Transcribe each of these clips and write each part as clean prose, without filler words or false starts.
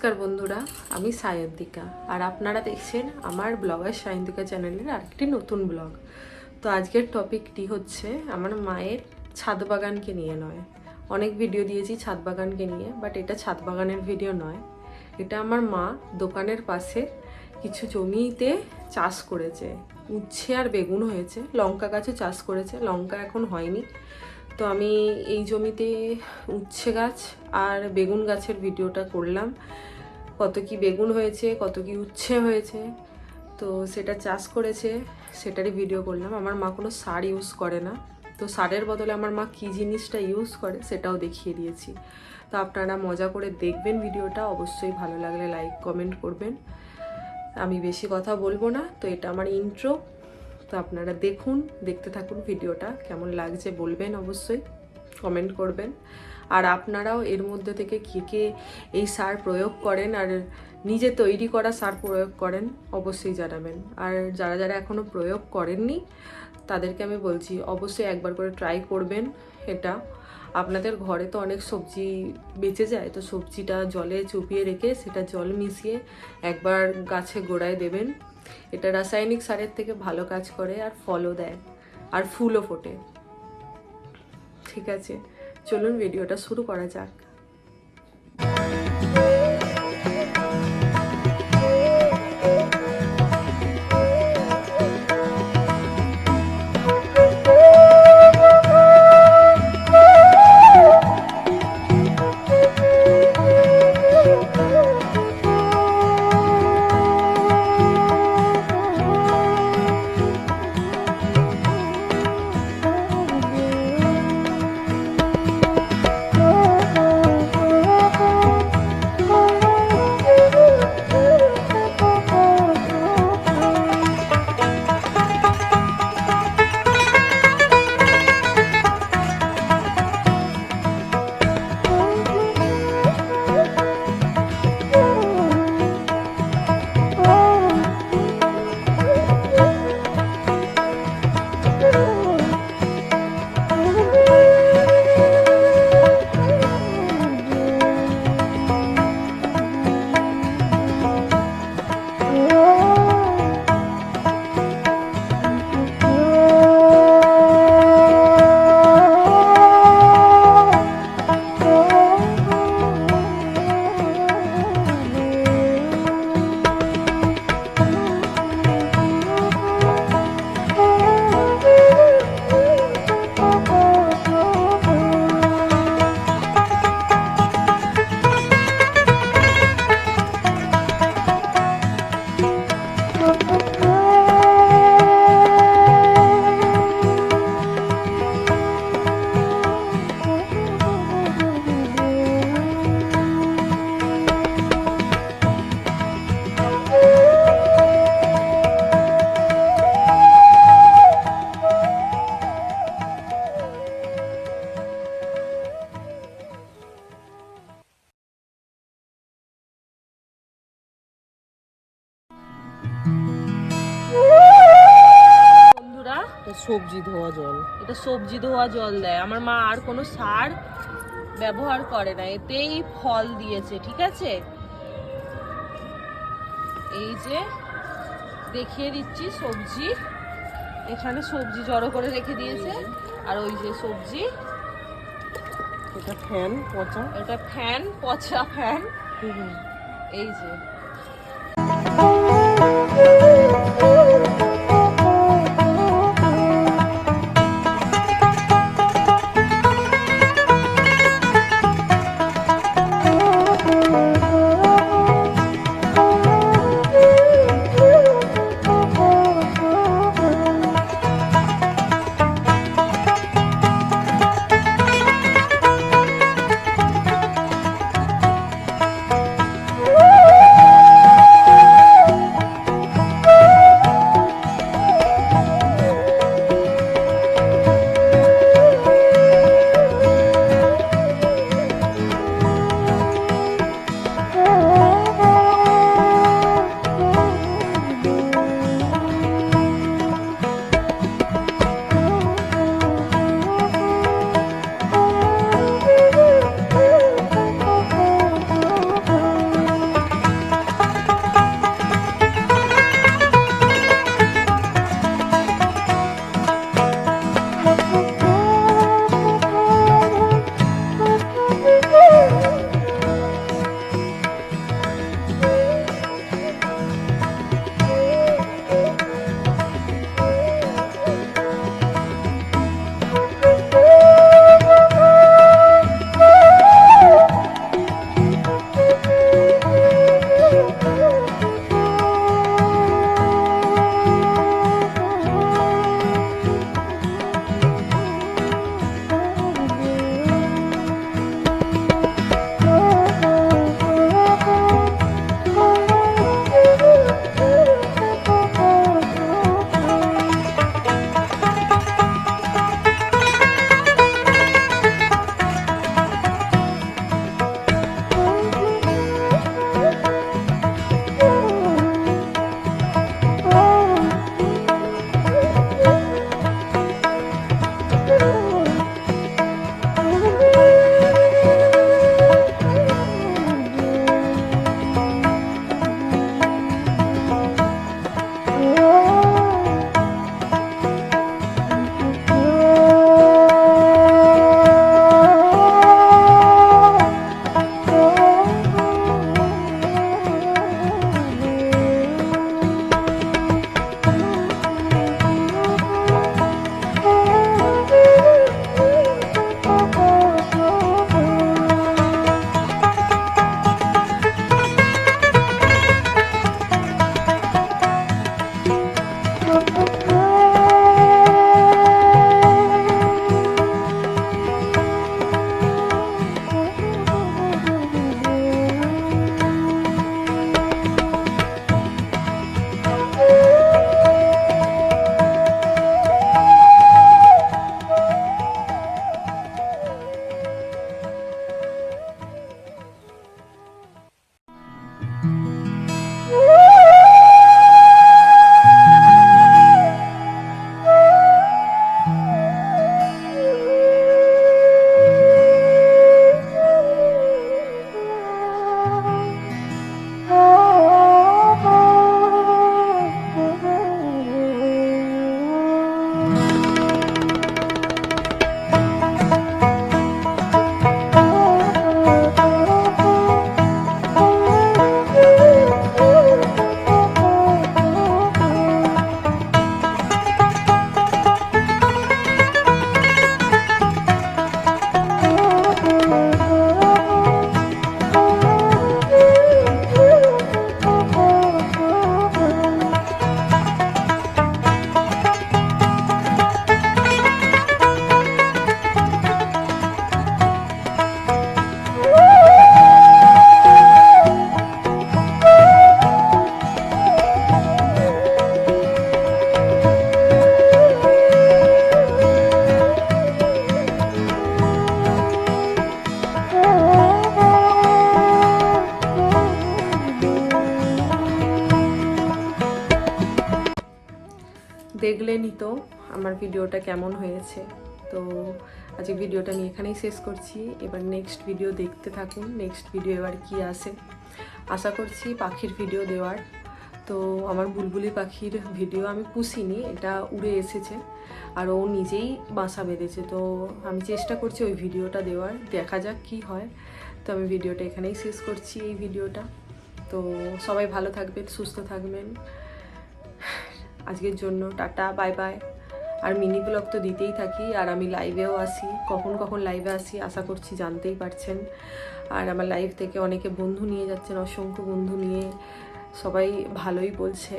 নমস্কার বন্ধুরা, আমি সায়ন্তিকা আর আপনারা দেখছেন আমার ব্লগার সায়ন্তিকা চ্যানেলের আরেকটি নতুন ব্লগ। তো আজকের টপিকটি হচ্ছে আমার মায়ের ছাদ বাগানকে নিয়ে নয়। অনেক ভিডিও দিয়েছি ছাদ বাগানকে নিয়ে, বাট এটা ছাদ বাগানের ভিডিও নয়। এটা আমার মা দোকানের পাশে কিছু জমিতে চাষ করেছে, উচ্ছে আর বেগুন হয়েছে, লঙ্কা গাছও চাষ করেছে, লঙ্কা এখন হয়নি। তো আমি এই জমিতে উচ্ছে গাছ আর বেগুন গাছের ভিডিওটা করলাম, কত কি বেগুন হয়েছে, কত কি উচ্ছে হয়েছে, তো সেটা চাষ করেছে সেটারই ভিডিও করলাম। আমার মা কোনো সার ইউজ করে না, তো সারের বদলে আমার মা কী জিনিসটা ইউজ করে সেটাও দেখিয়ে দিয়েছি। তো আপনারা মজা করে দেখবেন ভিডিওটা, অবশ্যই ভালো লাগলে লাইক কমেন্ট করবেন। আমি বেশি কথা বলবো না, তো এটা আমার ইন্ট্রো। তো আপনারা দেখুন, দেখতে থাকুন ভিডিওটা, কেমন লাগছে বলবেন, অবশ্যই কমেন্ট করবেন। আর আপনারাও এর মধ্যে থেকে কে কে এই সার প্রয়োগ করেন আর নিজে তৈরি করা সার প্রয়োগ করেন অবশ্যই জানাবেন। আর যারা যারা এখনও প্রয়োগ করেননি তাদেরকে আমি বলছি অবশ্যই একবার করে ট্রাই করবেন। এটা আপনাদের ঘরে তো অনেক সবজি বেঁচে যায়, তো সবজিটা জলে চুপিয়ে রেখে সেটা জল মিশিয়ে একবার গাছে গোড়ায় দেবেন। এটা রাসায়নিক সারের থেকে ভালো কাজ করে আর ফলও দেয় আর ফুলও ফোটে। ঠিক আছে, চলুন ভিডিওটা শুরু করা যাক। সবজি ধোয়া জল, এটা সবজি ধোয়া জল দেয়। আমার মা আর কোনো সার ব্যবহার করে না, এতেই ফল দিয়েছে। ঠিক আছে, এই যে দেখিয়ে দিচ্ছি সবজি, এখানে সবজি জড়ো করে রেখে দিয়েছে। আর ওই যে সবজি, এটা ফ্যান পচা, এটা ফ্যান পচা ফ্যান। এই যে দেখলেনই তো আমার ভিডিওটা কেমন হয়েছে। তো আজকে ভিডিওটা আমি এখানেই শেষ করছি। এবার নেক্সট ভিডিও দেখতে থাকুন, নেক্সট ভিডিও এবার কি আসে। আশা করছি পাখির ভিডিও দেওয়ার। তো আমার বুলবুলি পাখির ভিডিও আমি পুষিনি, এটা উড়ে এসেছে আর ও নিজেই বাসা বেঁধেছে। তো আমি চেষ্টা করছি ওই ভিডিওটা দেওয়ার, দেখা যাক কি হয়। তো আমি ভিডিওটা এখানেই শেষ করছি, এই ভিডিওটা। তো সবাই ভালো থাকবেন, সুস্থ থাকবেন। আজকের জন্য টাটা, বাই বাই। আর মিনি ব্লগ তো দিতেই থাকি, আর আমি লাইভেও আসি, কখন কখন লাইভে আসি আশা করছি জানতেই পারছেন। আর আমার লাইভ থেকে অনেকে বন্ধু নিয়ে যাচ্ছেন, অসংখ্য বন্ধু নিয়ে, সবাই ভালোই বলছে।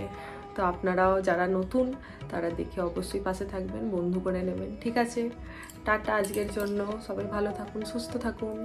তো আপনারাও যারা নতুন তারা দেখে অবশ্যই পাশে থাকবেন, বন্ধু করে নেবেন। ঠিক আছে, টাটা আজকের জন্য। সবাই ভালো থাকুন, সুস্থ থাকুন।